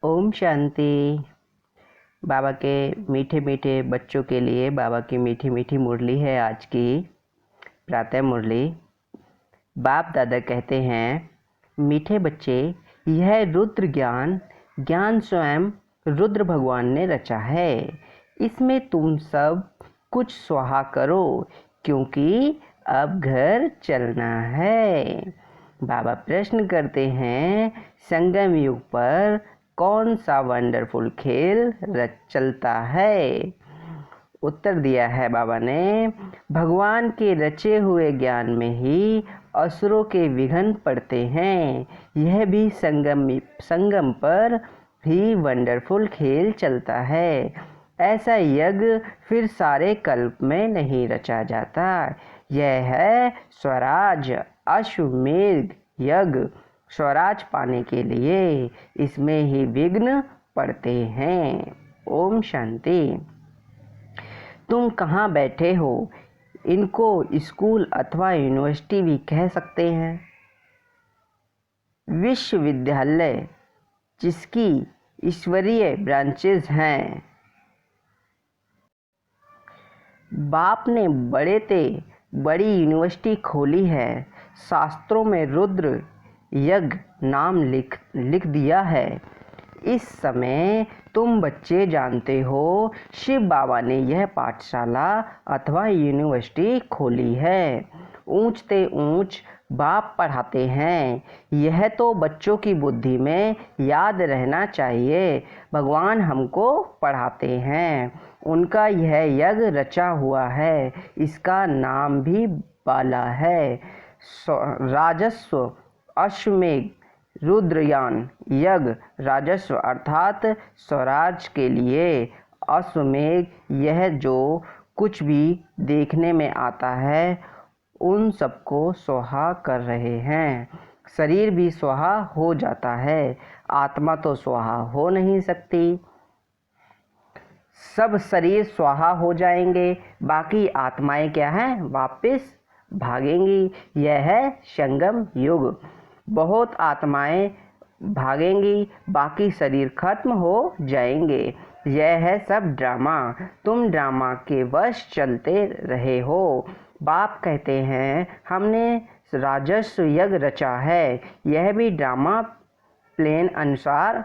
ओम शांति। बाबा के मीठे मीठे बच्चों के लिए बाबा की मीठी मीठी मुरली है आज की प्रातः मुरली। बाप दादा कहते हैं, मीठे बच्चे, यह रुद्र ज्ञान स्वयं रुद्र भगवान ने रचा है। इसमें तुम सब कुछ स्वाहा करो, क्योंकि अब घर चलना है। बाबा प्रश्न करते हैं, संगम युग पर कौन सा वंडरफुल खेल चलता है? उत्तर दिया है बाबा ने, भगवान के रचे हुए ज्ञान में ही असुरों के विघ्न पड़ते हैं। यह भी संगम पर ही वंडरफुल खेल चलता है। ऐसा यज्ञ फिर सारे कल्प में नहीं रचा जाता। यह है स्वराज अश्वमेध यज्ञ। स्वराज पाने के लिए इसमें ही विघ्न पड़ते हैं। ओम शांति। तुम कहाँ बैठे हो? इनको स्कूल अथवा यूनिवर्सिटी भी कह सकते हैं। विश्वविद्यालय जिसकी ईश्वरीय ब्रांचेज हैं। बाप ने बड़ी यूनिवर्सिटी खोली है। शास्त्रों में रुद्र यज्ञ नाम लिख दिया है। इस समय तुम बच्चे जानते हो, शिव बाबा ने यह पाठशाला अथवा यूनिवर्सिटी खोली है। ऊंचते ऊंच बाप पढ़ाते हैं। यह तो बच्चों की बुद्धि में याद रहना चाहिए। भगवान हमको पढ़ाते हैं। उनका यह यज्ञ रचा हुआ है। इसका नाम भी बाला है। राजस्व अश्वमेध रुद्रयान यज्ञ। राजस्व अर्थात स्वराज के लिए। अश्वमेध यह जो कुछ भी देखने में आता है उन सबको स्वाहा कर रहे हैं। शरीर भी स्वाहा हो जाता है, आत्मा तो स्वाहा हो नहीं सकती। सब शरीर स्वाहा हो जाएंगे, बाकी आत्माएं क्या हैं? वापस भागेंगी। यह है संगम युग। बहुत आत्माएं भागेंगी, बाकी शरीर खत्म हो जाएंगे। यह है सब ड्रामा। तुम ड्रामा के वश चलते रहे हो। बाप कहते हैं, हमने राजस्व यज्ञ रचा है। यह भी ड्रामा प्लान अनुसार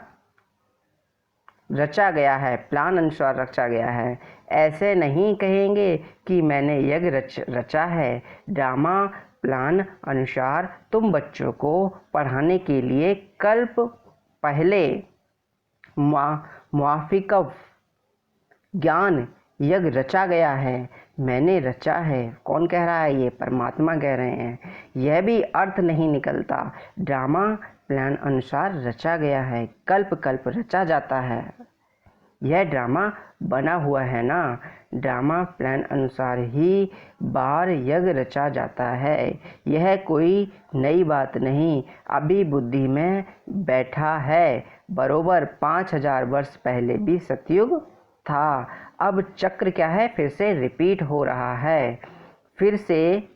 रचा गया है। ऐसे नहीं कहेंगे कि मैंने यज्ञ रचा है। ड्रामा प्लान अनुसार तुम बच्चों को पढ़ाने के लिए कल्प पहले मुआफिक ज्ञान यज्ञ रचा गया है। मैंने रचा है। कौन कह रहा है? ये परमात्मा कह रहे हैं। यह भी अर्थ नहीं निकलता। ड्रामा प्लान अनुसार रचा गया है। कल्प कल्प रचा जाता है। यह ड्रामा बना हुआ है ना। ड्रामा प्लान अनुसार ही बार यज्ञ रचा जाता है। यह कोई नई बात नहीं, अभी बुद्धि में बैठा है। बरोबर 5000 वर्ष पहले भी सतयुग था। अब चक्र क्या है? फिर से रिपीट हो रहा है। फिर से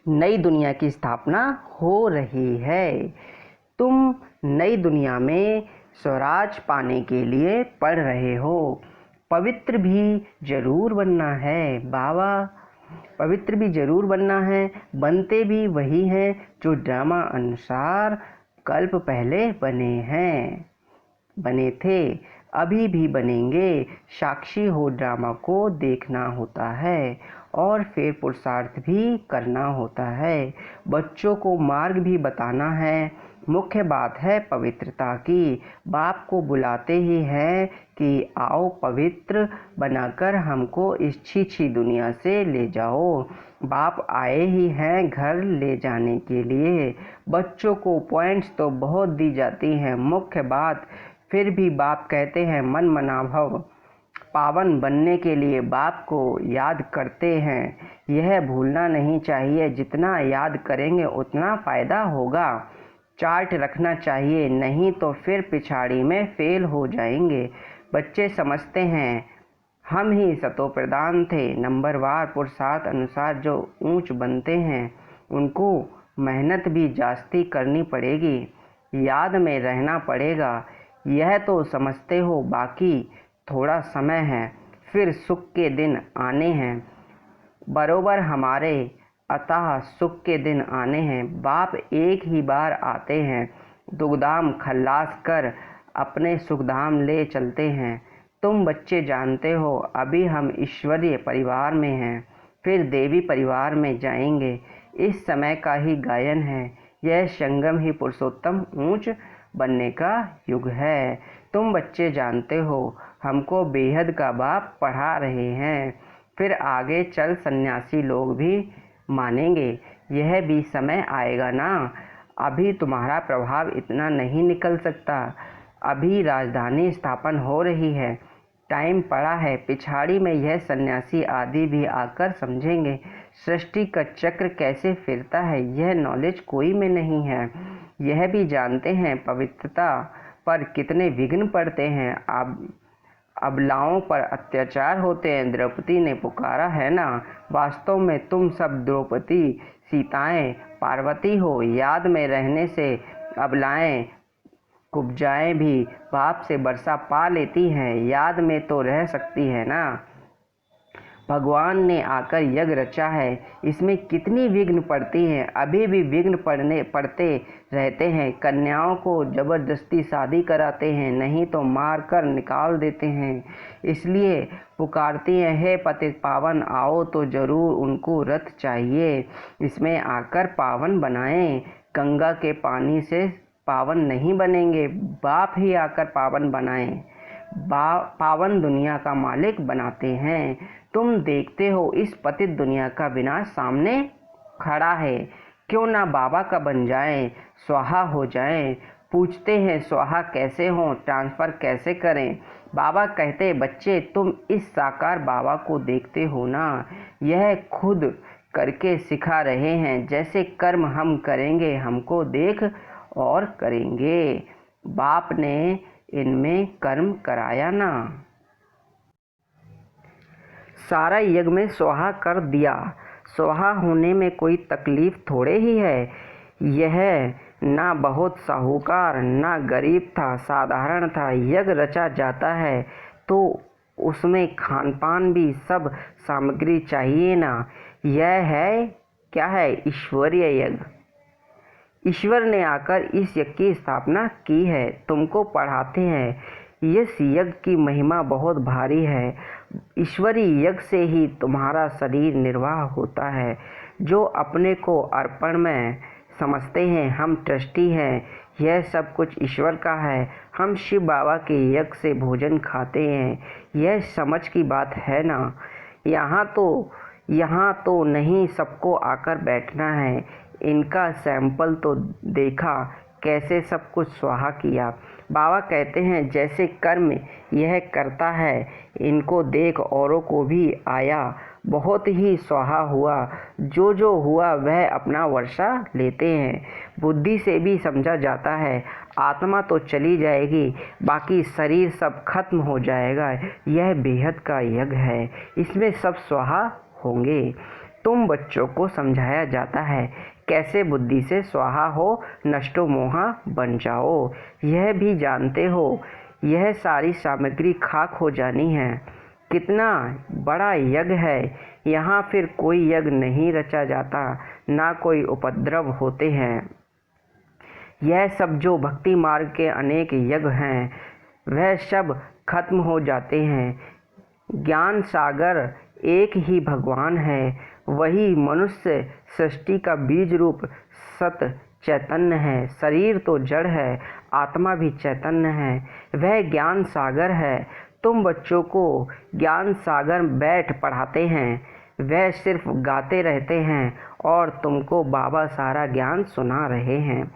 नई दुनिया की स्थापना हो रही है। तुम नई दुनिया में स्वराज पाने के लिए पढ़ रहे हो। पवित्र भी जरूर बनना है बाबा। पवित्र भी जरूर बनना है। बनते भी वही हैं जो ड्रामा अनुसार कल्प पहले बने थे, अभी भी बनेंगे। साक्षी हो ड्रामा को देखना होता है और फिर पुरुषार्थ भी करना होता है। बच्चों को मार्ग भी बताना है। मुख्य बात है पवित्रता की। बाप को बुलाते ही हैं कि आओ पवित्र बनाकर हमको इस छी दुनिया से ले जाओ। बाप आए ही हैं घर ले जाने के लिए। बच्चों को पॉइंट्स तो बहुत दी जाती हैं, मुख्य बात। फिर भी बाप कहते हैं मन मनाभव पावन बनने के लिए बाप को याद करते हैं। यह भूलना नहीं चाहिए। जितना याद करेंगे उतना फ़ायदा होगा। चार्ट रखना चाहिए, नहीं तो फिर पिछाड़ी में फेल हो जाएंगे। बच्चे समझते हैं हम ही सतो प्रधान थे। नंबरवार पुरुषार्थ अनुसार जो ऊंच बनते हैं उनको मेहनत भी जास्ती करनी पड़ेगी। याद में रहना पड़ेगा। यह तो समझते हो बाकी थोड़ा समय है, फिर सुख के दिन आने हैं। बरोबर हमारे अतः सुख के दिन आने हैं। बाप एक ही बार आते हैं, दुखधाम खल्लास कर अपने सुखधाम ले चलते हैं। तुम बच्चे जानते हो अभी हम ईश्वरीय परिवार में हैं, फिर देवी परिवार में जाएंगे। इस समय का ही गायन है, यह संगम ही पुरुषोत्तम ऊंच बनने का युग है। तुम बच्चे जानते हो हमको बेहद का बाप पढ़ा रहे हैं, फिर आगे चल सन्यासी लोग भी मानेंगे। यह भी समय आएगा ना, अभी तुम्हारा प्रभाव इतना नहीं निकल सकता। अभी राजधानी स्थापन हो रही है, टाइम पड़ा है, पिछाड़ी में यह सन्यासी आदि भी आकर समझेंगे। सृष्टि का चक्र कैसे फिरता है यह नॉलेज कोई में नहीं है। यह भी जानते हैं पवित्रता पर कितने विघ्न पड़ते हैं, अबलाओं पर अत्याचार होते हैं। द्रौपदी ने पुकारा है ना, वास्तव में तुम सब द्रौपदी सीताएं पार्वती हो। याद में रहने से अबलाएं कुब्जाएं भी बाप से वर्षा पा लेती हैं, याद में तो रह सकती है ना। भगवान ने आकर यज्ञ रचा है, इसमें कितनी विघ्न पड़ती हैं, अभी भी विघ्न पड़ते रहते हैं। कन्याओं को जबरदस्ती शादी कराते हैं, नहीं तो मार कर निकाल देते हैं। इसलिए पुकारती हैं, हे पतित पावन आओ तो जरूर उनको रथ चाहिए, इसमें आकर पावन बनाएं। गंगा के पानी से पावन नहीं बनेंगे, बाप ही आकर पावन बनाएं। पावन दुनिया का मालिक बनाते हैं। तुम देखते हो इस पतित दुनिया का विनाश सामने खड़ा है, क्यों ना बाबा का बन जाएं, स्वाहा हो जाएं। पूछते हैं स्वाहा कैसे हो, ट्रांसफ़र कैसे करें। बाबा कहते बच्चे तुम इस साकार बाबा को देखते हो ना, यह खुद करके सिखा रहे हैं। जैसे कर्म हम करेंगे हमको देख और करेंगे। बाप ने इनमें कर्म कराया ना, सारा यज्ञ में स्वाहा कर दिया। स्वाहा होने में कोई तकलीफ थोड़े ही है। यह ना बहुत साहूकार ना गरीब था, साधारण था। यज्ञ रचा जाता है तो उसमें खान पान भी सब सामग्री चाहिए ना। यह है क्या है, ईश्वरीय यज्ञ। ईश्वर ने आकर इस यज्ञ की स्थापना की है, तुमको पढ़ाते हैं। इस यज्ञ की महिमा बहुत भारी है। ईश्वरीय यज्ञ से ही तुम्हारा शरीर निर्वाह होता है। जो अपने को अर्पण में समझते हैं, हम ट्रस्टी हैं, यह सब कुछ ईश्वर का है। हम शिव बाबा के यज्ञ से भोजन खाते हैं, यह समझ की बात है ना। यहाँ तो नहीं सबको आकर बैठना है। इनका सैंपल तो देखा, कैसे सब कुछ स्वाहा किया। बाबा कहते हैं जैसे कर्म यह करता है, इनको देख औरों को भी आया, बहुत ही स्वाहा हुआ। जो जो हुआ वह अपना वर्षा लेते हैं। बुद्धि से भी समझा जाता है, आत्मा तो चली जाएगी, बाकी शरीर सब खत्म हो जाएगा। यह बेहद का यज्ञ है, इसमें सब स्वाहा होंगे। तुम बच्चों को समझाया जाता है कैसे बुद्धि से स्वाहा हो, नष्टो मोहा बन जाओ। यह भी जानते हो यह सारी सामग्री खाक हो जानी है। कितना बड़ा यज्ञ है, यहाँ फिर कोई यज्ञ नहीं रचा जाता, ना कोई उपद्रव होते हैं। यह सब जो भक्ति मार्ग के अनेक यज्ञ हैं वह सब खत्म हो जाते हैं। ज्ञान सागर एक ही भगवान है, वही मनुष्य सृष्टि का बीज रूप सत चैतन्य है। शरीर तो जड़ है, आत्मा भी चैतन्य है, वह ज्ञान सागर है। तुम बच्चों को ज्ञान सागर बैठ पढ़ाते हैं, वह सिर्फ गाते रहते हैं और तुमको बाबा सारा ज्ञान सुना रहे हैं।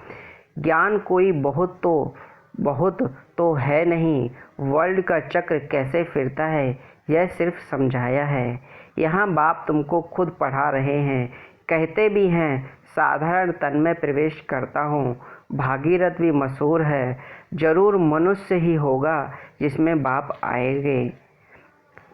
ज्ञान कोई बहुत तो है नहीं। वर्ल्ड का चक्र कैसे फिरता है यह सिर्फ समझाया है। यहाँ बाप तुमको खुद पढ़ा रहे हैं, कहते भी हैं साधारण तन में प्रवेश करता हूँ। भागीरथ भी मशहूर है, जरूर मनुष्य ही होगा जिसमें बाप आएंगे।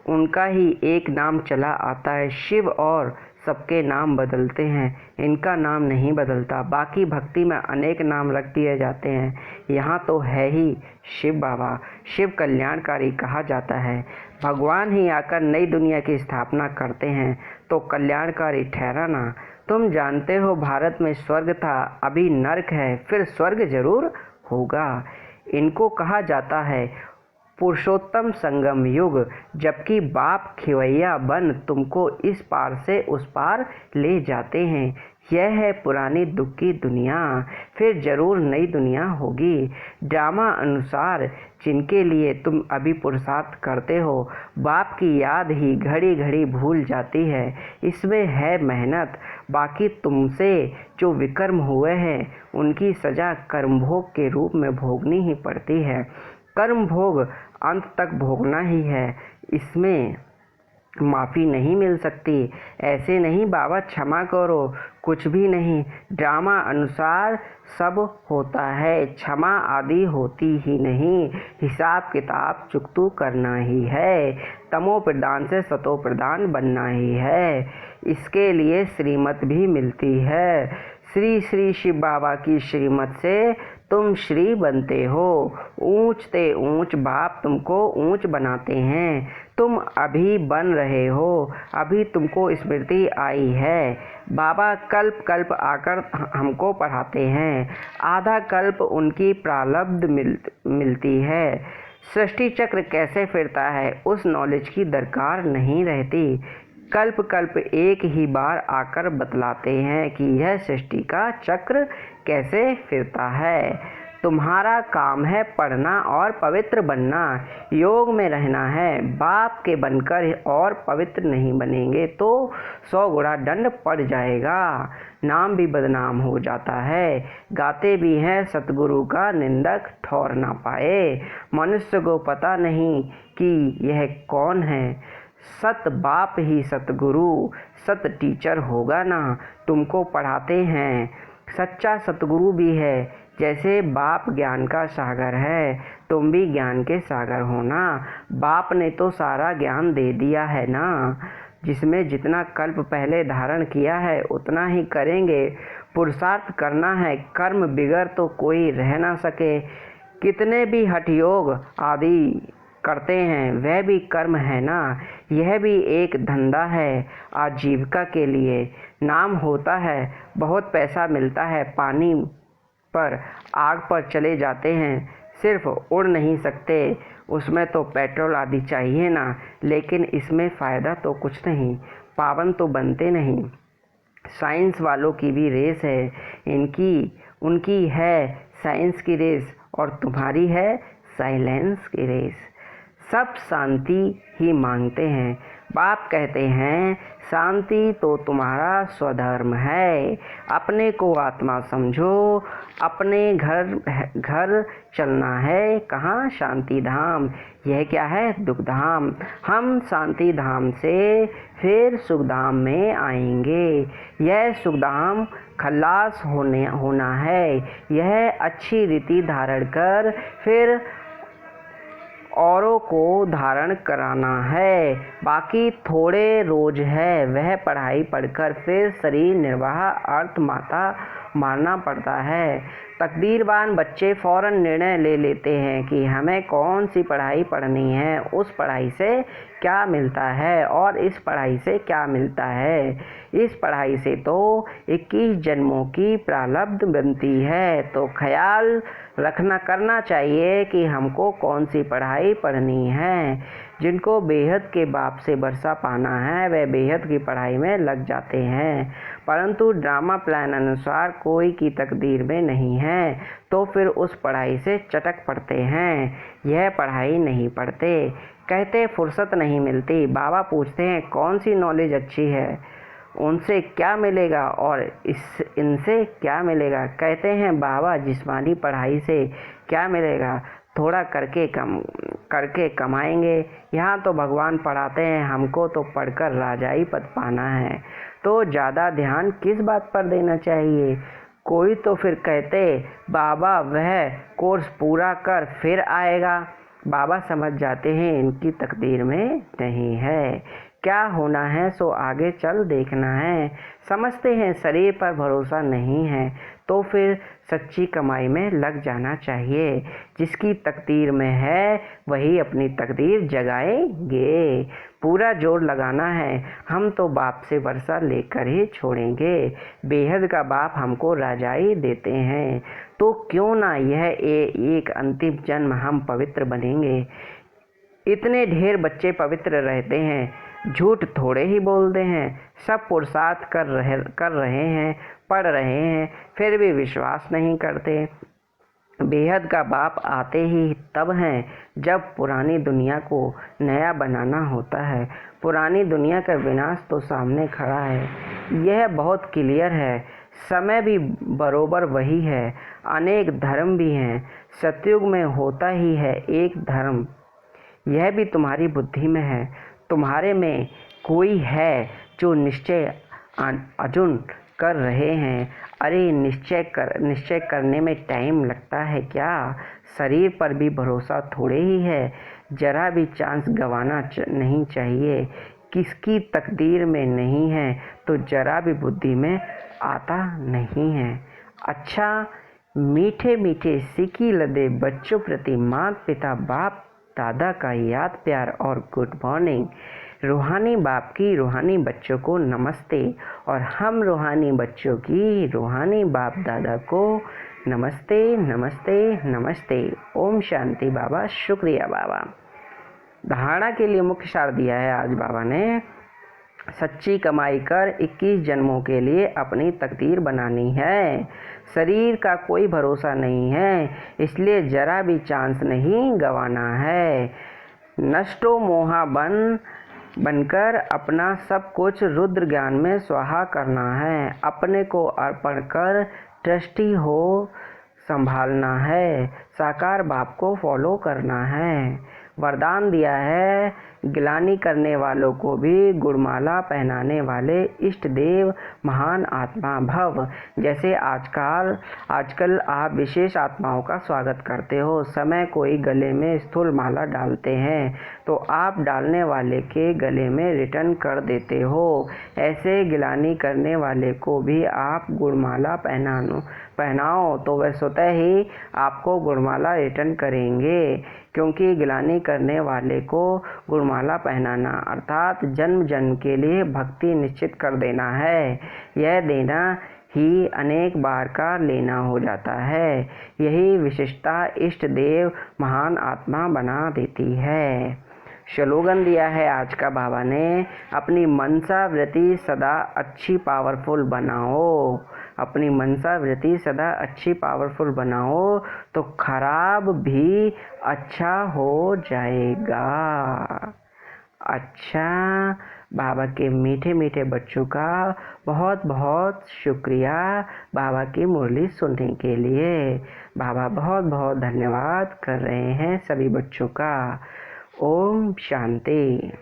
उनका ही एक नाम चला आता है, शिव और सबके नाम बदलते हैं, इनका नाम नहीं बदलता। बाकी भक्ति में अनेक नाम रख दिए जाते हैं, यहाँ तो है ही शिव बाबा। शिव कल्याणकारी कहा जाता है। भगवान ही आकर नई दुनिया की स्थापना करते हैं तो कल्याणकारी ठहरा ना। तुम जानते हो भारत में स्वर्ग था, अभी नर्क है, फिर स्वर्ग जरूर होगा। इनको कहा जाता है पुरुषोत्तम संगम युग, जबकि बाप खिवैया बन तुमको इस पार से उस पार ले जाते हैं। यह है पुरानी दुख की दुनिया, फिर जरूर नई दुनिया होगी। ड्रामा अनुसार जिनके लिए तुम अभी पुरुषार्थ करते हो, बाप की याद ही घड़ी घड़ी भूल जाती है। इसमें है मेहनत। बाकी तुमसे जो विकर्म हुए हैं उनकी सजा कर्मभोग के रूप में भोगनी ही पड़ती है। कर्म भोग अंत तक भोगना ही है, इसमें माफ़ी नहीं मिल सकती। ऐसे नहीं बाबा क्षमा करो, कुछ भी नहीं। ड्रामा अनुसार सब होता है, क्षमा आदि होती ही नहीं। हिसाब किताब चुकतू करना ही है, तमो प्रधान से सतो प्रधान बनना ही है। इसके लिए श्रीमत भी मिलती है। श्री श्री शिव बाबा की श्रीमत से तुम श्री बनते हो। ऊंच ते ऊंच बाप तुमको ऊंच बनाते हैं। तुम अभी बन रहे हो, अभी तुमको स्मृति आई है। बाबा कल्प कल्प आकर हमको पढ़ाते हैं, आधा कल्प उनकी प्रारब्ध मिलती है। सृष्टि चक्र कैसे फिरता है उस नॉलेज की दरकार नहीं रहती। कल्प कल्प एक ही बार आकर बतलाते हैं कि यह सृष्टि का चक्र कैसे फिरता है। तुम्हारा काम है पढ़ना और पवित्र बनना, योग में रहना है। बाप के बनकर और पवित्र नहीं बनेंगे तो 100 गुना दंड पड़ जाएगा, नाम भी बदनाम हो जाता है। गाते भी हैं सतगुरु का निंदक ठौर ना पाए। मनुष्य को पता नहीं कि यह कौन है, सत बाप ही सतगुरु, सत टीचर होगा ना, तुमको पढ़ाते हैं। सच्चा सतगुरु भी है, जैसे बाप ज्ञान का सागर है, तुम भी ज्ञान के सागर हो ना। बाप ने तो सारा ज्ञान दे दिया है ना, जिसमें जितना कल्प पहले धारण किया है उतना ही करेंगे। पुरुषार्थ करना है, कर्म बिगड़ तो कोई रह ना सके। कितने भी हठ योग आदि करते हैं वह भी कर्म है ना। यह भी एक धंधा है आजीविका के लिए। नाम होता है, बहुत पैसा मिलता है, पानी पर आग पर चले जाते हैं, सिर्फ उड़ नहीं सकते, उसमें तो पेट्रोल आदि चाहिए ना। लेकिन इसमें फ़ायदा तो कुछ नहीं, पावन तो बनते नहीं। साइंस वालों की भी रेस है, उनकी है साइंस की रेस और तुम्हारी है साइलेंस की रेस। सब शांति ही मांगते हैं। बाप कहते हैं शांति तो तुम्हारा स्वधर्म है। अपने को आत्मा समझो, अपने घर चलना है। कहाँ? शांति धाम। यह क्या है? दुख धाम। हम शांति धाम से फिर सुख धाम में आएंगे। यह सुख धाम खल्लास होना है। यह अच्छी रीति धारण कर फिर औरों को धारण कराना है। बाकी थोड़े रोज है, वह पढ़ाई पढ़कर फिर शरीर निर्वाह अर्थ माता मारना पड़ता है। तकदीरवान बच्चे फ़ौरन निर्णय ले लेते हैं कि हमें कौन सी पढ़ाई पढ़नी है, उस पढ़ाई से क्या मिलता है और इस पढ़ाई से क्या मिलता है। इस पढ़ाई से तो 21 जन्मों की प्रारब्ध बनती है। तो ख्याल करना चाहिए कि हमको कौन सी पढ़ाई पढ़नी है। जिनको बेहद के बाप से बरसा पाना है वह बेहद की पढ़ाई में लग जाते हैं, परंतु ड्रामा प्लान अनुसार कोई की तकदीर में नहीं है तो फिर उस पढ़ाई से चटक पड़ते हैं। यह पढ़ाई नहीं पढ़ते, कहते फुर्सत नहीं मिलती। बाबा पूछते हैं कौन सी नॉलेज अच्छी है, उनसे क्या मिलेगा और इनसे क्या मिलेगा। कहते हैं बाबा जिस्मानी पढ़ाई से क्या मिलेगा, थोड़ा करके कमाएंगे। यहाँ तो भगवान पढ़ाते हैं, हमको तो पढ़कर राजाई पद पाना है, तो ज़्यादा ध्यान किस बात पर देना चाहिए। कोई तो फिर कहते बाबा वह कोर्स पूरा कर फिर आएगा। बाबा समझ जाते हैं इनकी तकदीर में नहीं है। क्या होना है सो आगे चल देखना है। समझते हैं शरीर पर भरोसा नहीं है तो फिर सच्ची कमाई में लग जाना चाहिए। जिसकी तकदीर में है वही अपनी तकदीर जगाएंगे। पूरा जोर लगाना है, हम तो बाप से वर्षा लेकर ही छोड़ेंगे। बेहद का बाप हमको राजाई देते हैं तो क्यों ना यह एक अंतिम जन्म हम पवित्र बनेंगे। इतने ढेर बच्चे पवित्र रहते हैं, झूठ थोड़े ही बोलते हैं। सब पुरुषार्थ कर रहे हैं, पढ़ रहे हैं, फिर भी विश्वास नहीं करते। बेहद का बाप आते ही तब हैं जब पुरानी दुनिया को नया बनाना होता है। पुरानी दुनिया का विनाश तो सामने खड़ा है, यह बहुत क्लियर है। समय भी बरोबर वही है, अनेक धर्म भी हैं। सतयुग में होता ही है एक धर्म, यह भी तुम्हारी बुद्धि में है। तुम्हारे में कोई है जो निश्चय अर्जुन कर रहे हैं। अरे निश्चय करने में टाइम लगता है क्या। शरीर पर भी भरोसा थोड़े ही है, जरा भी चांस गंवाना नहीं चाहिए। किसकी तकदीर में नहीं है तो जरा भी बुद्धि में आता नहीं है। अच्छा, मीठे मीठे सीखी लदे बच्चों प्रति माता पिता बाप दादा का याद प्यार और गुड मॉर्निंग। रूहानी बाप की रूहानी बच्चों को नमस्ते और हम रूहानी बच्चों की रूहानी बाप दादा को नमस्ते नमस्ते नमस्ते। ओम शांति बाबा। शुक्रिया बाबा। धारणा के लिए मुख्य सार दिया है आज बाबा ने। सच्ची कमाई कर 21 जन्मों के लिए अपनी तकदीर बनानी है। शरीर का कोई भरोसा नहीं है, इसलिए जरा भी चांस नहीं गंवाना है। नष्टो मोहा बनकर अपना सब कुछ रुद्र ज्ञान में स्वाहा करना है। अपने को अर्पण कर ट्रस्टी हो संभालना है। साकार बाप को फॉलो करना है। वरदान दिया है, गिलानी करने वालों को भी गुणमाला पहनाने वाले इष्ट देव महान आत्मा भव। जैसे आजकल आप विशेष आत्माओं का स्वागत करते हो। समय कोई गले में स्थूल माला डालते हैं तो आप डालने वाले के गले में रिटर्न कर देते हो। ऐसे गिलानी करने वाले को भी आप गुणमाला पहनाओ तो वह स्वतः ही आपको गुणमाला रिटर्न करेंगे, क्योंकि गिलानी करने वाले को गुणमाला पहनाना अर्थात जन्म जन्म के लिए भक्ति निश्चित कर देना है। यह देना ही अनेक बार का लेना हो जाता है। यही विशिष्टता इष्ट देव महान आत्मा बना देती है। स्लोगन दिया है आज का बाबा ने, अपनी मनसा वृत्ति सदा अच्छी पावरफुल बनाओ। अपनी मनसा वृत्ति सदा अच्छी पावरफुल बनाओ तो खराब भी अच्छा हो जाएगा। अच्छा, बाबा के मीठे मीठे बच्चों का बहुत बहुत शुक्रिया बाबा की मुरली सुनने के लिए। बाबा बहुत बहुत धन्यवाद कर रहे हैं सभी बच्चों का। ओम शांति।